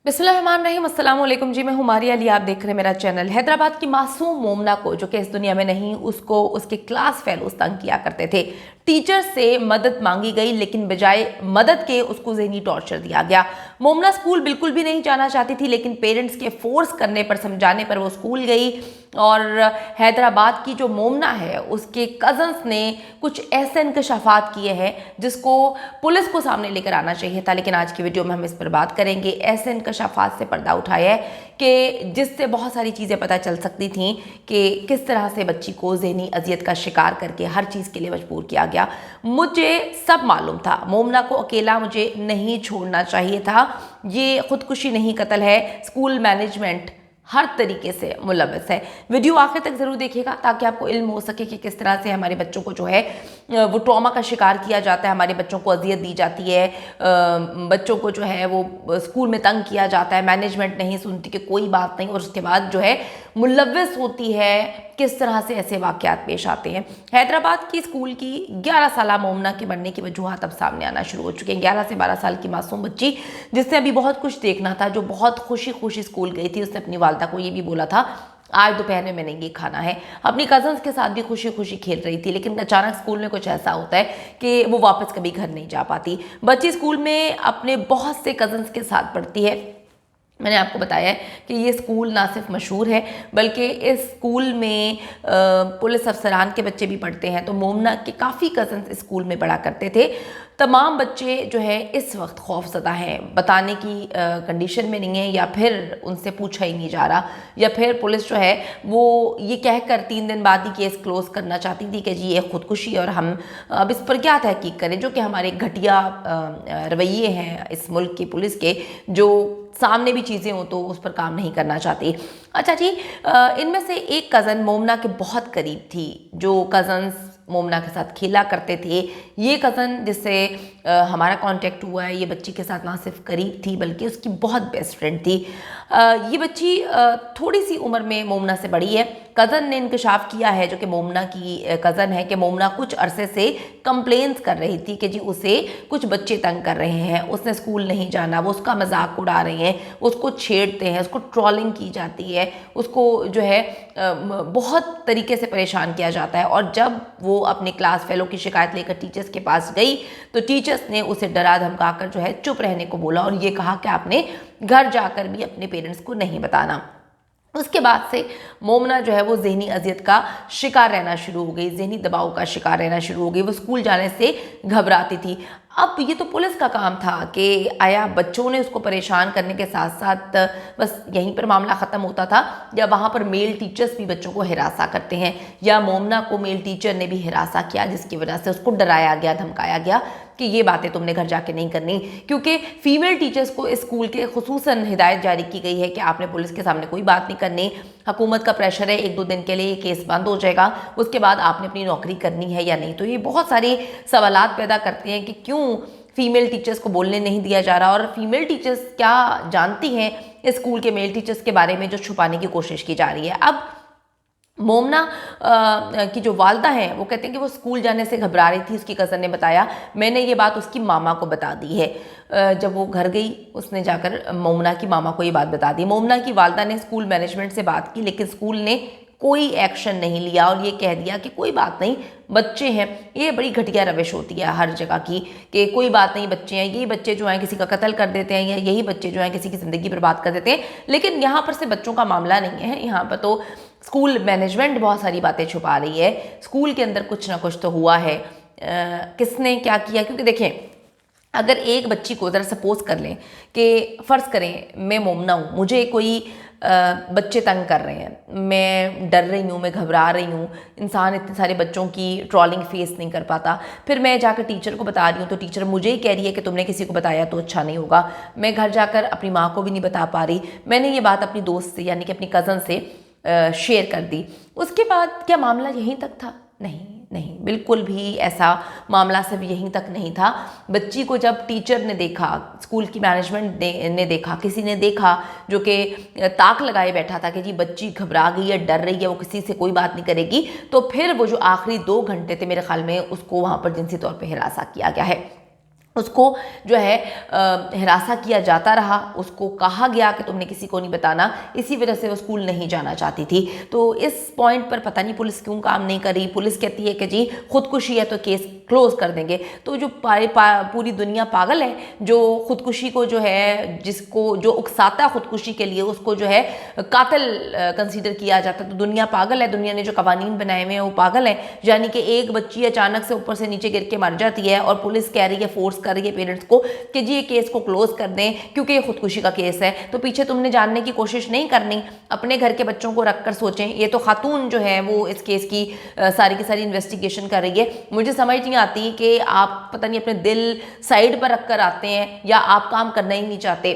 बिस्मिल्लाहिर्रहमानिर्रहीम, अस्सलाम वालेकुम जी। मैं हूँ मारिया अली, आप देख रहे हैं मेरा चैनल। हैदराबाद की मासूम मोमना को, जो कि इस दुनिया में नहीं, उसको उसके क्लास फेलोज तंग किया करते थे। टीचर से मदद मांगी गई, लेकिन बजाय मदद के उसको ज़हनी टॉर्चर दिया गया। मोमना स्कूल बिल्कुल भी नहीं जाना चाहती थी, लेकिन पेरेंट्स के फोर्स करने पर, समझाने पर वो स्कूल गई। और हैदराबाद की जो मोमना है, उसके कज़न्स ने कुछ ऐसे इंकशाफात किए हैं जिसको पुलिस को सामने लेकर आना चाहिए था, लेकिन आज की वीडियो में हम इस पर बात करेंगे। ऐसे इंकशाफात से पर्दा उठाया है कि जिससे बहुत सारी चीज़ें पता चल सकती थीं कि किस तरह से बच्ची को ज़हनी अजियत का शिकार करके हर चीज़ के लिए मजबूर किया गया। मुझे सब मालूम था, मोमना को अकेला मुझे नहीं छोड़ना चाहिए था। ये खुदकुशी नहीं, कत्ल है। स्कूल मैनेजमेंट हर तरीके से मुलव्वस है। वीडियो आखिर तक ज़रूर देखिएगा ताकि आपको इल्म हो सके कि किस तरह से हमारे बच्चों को जो है वो ट्रॉमा का शिकार किया जाता है, हमारे बच्चों को अजियत दी जाती है, बच्चों को जो है वो स्कूल में तंग किया जाता है, मैनेजमेंट नहीं सुनती कि कोई बात नहीं, और उसके बाद जो है मुलव्वस होती है। किस तरह से ऐसे वाक़यात पेश आते हैं। हैदराबाद की स्कूल की 11 साला मोमना के मरने की वजूहात अब सामने आना शुरू हो चुके हैं। 11 से 12 साल की मासूम बच्ची, जिससे अभी बहुत कुछ देखना था, जो बहुत खुशी खुशी स्कूल गई थी। उसने अपनी वालदा को ये भी बोला था, आज दोपहर में मैंने ये खाना है। अपनी कज़न्स के साथ भी खुशी खुशी खेल रही थी, लेकिन अचानक स्कूल में कुछ ऐसा होता है कि वो वापस कभी घर नहीं जा पाती। बच्ची स्कूल में अपने बहुत से कज़न्स के साथ पढ़ती है। मैंने आपको बताया है कि ये स्कूल ना सिर्फ मशहूर है, बल्कि इस स्कूल में पुलिस अफसरान के बच्चे भी पढ़ते हैं। तो मोमना के काफ़ी कज़न्स इस स्कूल में पढ़ा करते थे। तमाम बच्चे जो है इस वक्त खौफज़दा हैं, बताने की कंडीशन में नहीं है, या फिर उनसे पूछा ही नहीं जा रहा, या फिर पुलिस जो है वो ये कहकर 3 दिन बाद ही केस क्लोज़ करना चाहती थी कि जी ये खुदकुशी और हम अब इस पर क्या तहकीक करें, जो कि हमारे घटिया रवैये हैं इस मुल्क की पुलिस के, जो सामने भी चीज़ें हो तो उस पर काम नहीं करना चाहती। अच्छा जी, इनमें से एक कज़न मोमना के बहुत करीब थी, जो कज़न्स मोमना के साथ खेला करते थे। ये कज़न जिससे हमारा कांटेक्ट हुआ है, ये बच्ची के साथ ना सिर्फ करीब थी बल्कि उसकी बहुत बेस्ट फ्रेंड थी। ये बच्ची थोड़ी सी उम्र में मोमना से बड़ी है। कज़न ने इंकशाफ किया है, जो कि मोमना की कज़न है, कि मोमना कुछ अरसे से कंप्लेंट्स कर रही थी कि जी उसे कुछ बच्चे तंग कर रहे हैं, उसने स्कूल नहीं जाना, वो उसका मजाक उड़ा रहे हैं, उसको छेड़ते हैं, उसको ट्रोलिंग की जाती है, उसको जो है बहुत तरीके से परेशान किया जाता है। और जब वो अपने क्लास फेलो की शिकायत लेकर टीचर्स के पास गई तो टीचर्स ने उसे डरा धमका कर जो है चुप रहने को बोला, और ये कहा कि आपने घर जाकर भी अपने पेरेंट्स को नहीं बताना। उसके बाद से मोमना जो है वो ज़हनी अजियत का शिकार रहना शुरू हो गई, ज़हनी दबाव का शिकार रहना शुरू हो गई। वो स्कूल जाने से घबराती थी। अब ये तो पुलिस का काम था कि आया बच्चों ने उसको परेशान करने के साथ साथ बस यहीं पर मामला ख़त्म होता था, या वहाँ पर मेल टीचर्स भी बच्चों को हिरासा करते हैं, या मोमना को मेल टीचर ने भी हिरासा किया, जिसकी वजह से उसको डराया गया, धमकाया गया कि ये बातें तुमने घर जाके नहीं करनी। क्योंकि फीमेल टीचर्स को स्कूल के खुसूसन हिदायत जारी की गई है कि आपने पुलिस के सामने कोई बात नहीं करनी। हुकूमत का प्रेशर है, 1-2 दिन के लिए ये केस बंद हो जाएगा, उसके बाद आपने अपनी नौकरी करनी है या नहीं। तो ये बहुत सारे सवालात पैदा करते हैं कि क्यों फीमेल टीचर्स को बोलने नहीं दिया जा रहा, और फीमेल टीचर्स क्या जानती हैं इस स्कूल के मेल टीचर्स के बारे में, जो छुपाने की कोशिश की जा रही है। अब मोमना की जो वालदा हैं वो कहते हैं कि वो स्कूल जाने से घबरा रही थी। उसकी कज़न ने बताया, मैंने ये बात उसकी मामा को बता दी है। जब वो घर गई, उसने जाकर मोमना की मामा को ये बात बता दी। मोमना की वालदा ने स्कूल मैनेजमेंट से बात की, लेकिन स्कूल ने कोई एक्शन नहीं लिया और ये कह दिया कि कोई बात नहीं, बच्चे हैं। ये बड़ी घटिया रविश होती है हर जगह की, कि कोई बात नहीं, बच्चे हैं, यही बच्चे जो हैं किसी का कत्ल कर देते हैं, या यही बच्चे जो हैं किसी की ज़िंदगी बर्बाद कर देते हैं। लेकिन यहाँ पर से बच्चों का मामला नहीं है, यहाँ पर तो स्कूल मैनेजमेंट बहुत सारी बातें छुपा रही है। स्कूल के अंदर कुछ ना कुछ तो हुआ है। किसने क्या किया? क्योंकि देखें, अगर एक बच्ची को ज़रा सपोज कर लें कि फ़र्ज़ करें मैं मोमना हूँ, मुझे कोई बच्चे तंग कर रहे हैं, मैं डर रही हूँ, मैं घबरा रही हूँ। इंसान इतने सारे बच्चों की ट्रोलिंग फेस नहीं कर पाता, फिर मैं जाकर टीचर को बता रही हूँ तो टीचर मुझे ही कह रही है कि तुमने किसी को बताया तो अच्छा नहीं होगा। मैं घर जाकर अपनी माँ को भी नहीं बता पा रही। मैंने ये बात अपनी दोस्त से, यानी कि अपनी कज़न से शेयर कर दी। उसके बाद क्या मामला यहीं तक था? नहीं, बिल्कुल भी ऐसा मामला सिर्फ यहीं तक नहीं था। बच्ची को जब टीचर ने देखा, स्कूल की मैनेजमेंट ने देखा, किसी ने देखा जो कि ताक लगाए बैठा था कि जी बच्ची घबरा गई है, डर रही है, वो किसी से कोई बात नहीं करेगी, तो फिर वो जो आखिरी 2 घंटे थे, मेरे ख्याल में उसको वहाँ पर जिनसी तौर पर हिरासा किया गया है। उसको जो है हिरासा किया जाता रहा, उसको कहा गया कि तुमने किसी को नहीं बताना, इसी वजह से वो स्कूल नहीं जाना चाहती थी। तो इस पॉइंट पर पता नहीं पुलिस क्यों काम नहीं करी। पुलिस कहती है कि जी खुदकुशी है तो केस क्लोज कर देंगे। तो जो पूरी दुनिया पागल है, जो खुदकुशी को जो है, जिसको जो उकसाता है खुदकुशी के लिए, उसको जो है कातिल कंसीडर किया जाता है। तो दुनिया पागल है, दुनिया ने जो कवानीन बनाए हुए हैं वो पागल है। यानी कि एक बच्ची अचानक से ऊपर से नीचे गिर के मर जाती है और पुलिस कह रही है, फोर्स कर रही है पेरेंट्स को कि जी ये केस को क्लोज कर दें क्योंकि ये खुदकुशी का केस है। तो पीछे तुमने जानने की कोशिश नहीं करनी, अपने घर के बच्चों को रखकर सोचें। ये तो खातून जो है वो इस केस की सारी की सारी इन्वेस्टिगेशन कर रही है। मुझे समझ नहीं आती कि आप पता नहीं अपने दिल साइड पर रखकर आते हैं या आप काम करना ही नहीं चाहते।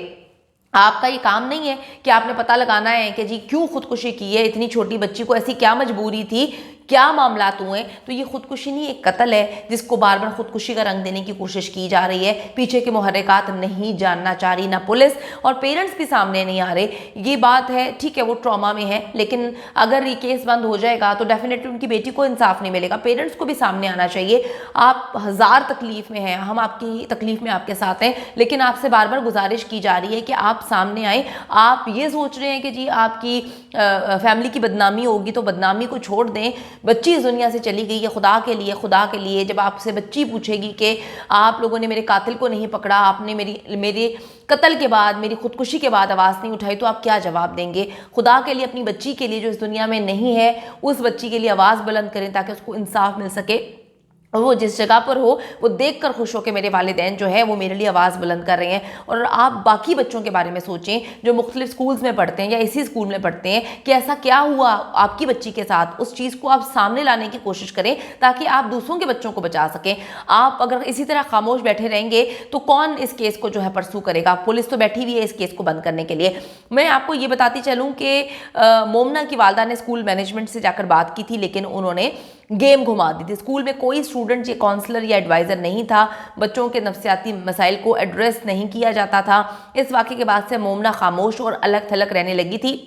आपका ये काम नहीं है कि आपने पता लगाना है कि जी क्यों खुदकुशी की है, इतनी छोटी बच्ची को ऐसी क्या मजबूरी थी, क्या मामलात हुए। तो ये खुदकुशी नहीं, एक कत्ल है जिसको बार बार खुदकुशी का रंग देने की कोशिश की जा रही है। पीछे के मुहर्रिकात नहीं जानना चाह रही, ना पुलिस और पेरेंट्स भी सामने नहीं आ रहे। ये बात है, ठीक है वो ट्रॉमा में है, लेकिन अगर ये केस बंद हो जाएगा तो डेफिनेटली उनकी बेटी को इंसाफ नहीं मिलेगा। पेरेंट्स को भी सामने आना चाहिए। आप हज़ार तकलीफ में हैं, हम आपकी तकलीफ में आपके साथ हैं, लेकिन आपसे बार बार गुजारिश की जा रही है कि आप सामने आए। आप ये सोच रहे हैं कि जी आपकी फैमिली की बदनामी होगी तो बदनामी को छोड़ दें। बच्ची इस दुनिया से चली गई है, खुदा के लिए, खुदा के लिए जब आपसे बच्ची पूछेगी कि आप लोगों ने मेरे कातिल को नहीं पकड़ा, आपने मेरे कत्ल के बाद, मेरी खुदकुशी के बाद आवाज़ नहीं उठाई, तो आप क्या जवाब देंगे। खुदा के लिए अपनी बच्ची के लिए जो इस दुनिया में नहीं है, उस बच्ची के लिए आवाज़ बुलंद करें ताकि उसको इंसाफ मिल सके। और वो जिस जगह पर हो वो देखकर खुश हो कि मेरे वालिदैन जो है वो मेरे लिए आवाज़ बुलंद कर रहे हैं। और आप बाकी बच्चों के बारे में सोचें जो मुख्तलिफ स्कूल्स में पढ़ते हैं या इसी स्कूल में पढ़ते हैं कि ऐसा क्या हुआ आपकी बच्ची के साथ, उस चीज़ को आप सामने लाने की कोशिश करें ताकि आप दूसरों के बच्चों को बचा सकें। आप अगर इसी तरह खामोश बैठे रहेंगे तो कौन इस केस को जो है परसू करेगा। पुलिस तो बैठी हुई है इस केस को बंद करने के लिए। मैं आपको ये बताती चलूँ कि मोमना की वालदा ने स्कूल मैनेजमेंट से जाकर बात की थी, लेकिन उन्होंने गेम घुमा दी थी। स्कूल में कोई स्टूडेंट या काउंसलर या एडवाइज़र नहीं था, बच्चों के नफ्सियाती मसाइल को एड्रेस नहीं किया जाता था। इस वाक़े के बाद से मोमना खामोश और अलग थलग रहने लगी थी।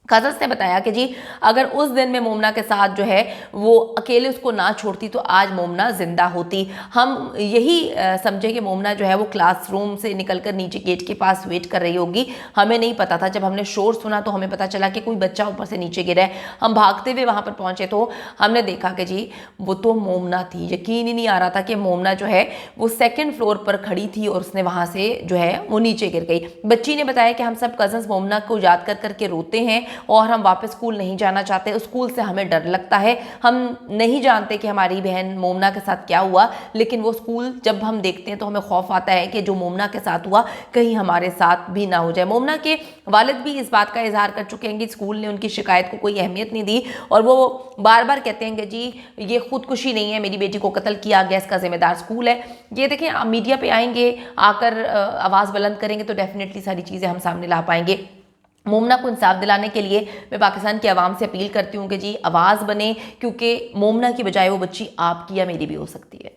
कज़न्स ने बताया कि जी अगर उस दिन में मोमना के साथ जो है वो अकेले उसको ना छोड़ती तो आज मोमना ज़िंदा होती। हम यही समझे कि मोमना जो है वो क्लासरूम से निकलकर नीचे गेट के पास वेट कर रही होगी। हमें नहीं पता था, जब हमने शोर सुना तो हमें पता चला कि कोई बच्चा ऊपर से नीचे गिरा है। हम भागते हुए वहाँ पर पहुँचे तो हमने देखा कि जी वो तो मोमना थी। यकीन ही नहीं आ रहा था कि मोमना जो है वो सेकेंड फ्लोर पर खड़ी थी और उसने वहाँ से जो है वो नीचे गिर गई। बच्ची ने बताया कि हम सब कज़न्स मोमना को याद कर करके रोते हैं और हम वापस स्कूल नहीं जाना चाहते। स्कूल से हमें डर लगता है, हम नहीं जानते कि हमारी बहन मोमना के साथ क्या हुआ, लेकिन वो स्कूल जब हम देखते हैं तो हमें खौफ आता है कि जो मोमना के साथ हुआ कहीं हमारे साथ भी ना हो जाए। मोमना के वालिद भी इस बात का इजहार कर चुके हैं कि स्कूल ने उनकी शिकायत को कोई अहमियत नहीं दी और वो बार बार कहते हैं कि जी ये खुदकुशी नहीं है, मेरी बेटी को कत्ल किया गया, इसका जिम्मेदार स्कूल है। ये देखें, मीडिया पे आएंगे, आकर आवाज़ बुलंद करेंगे तो डेफिनेटली सारी चीज़ें हम सामने ला पाएंगे। मोमना को इंसाफ दिलाने के लिए मैं पाकिस्तान की आवाम से अपील करती हूँ कि जी आवाज़ बने, क्योंकि मोमना की बजाय वो बच्ची आपकी या मेरी भी हो सकती है।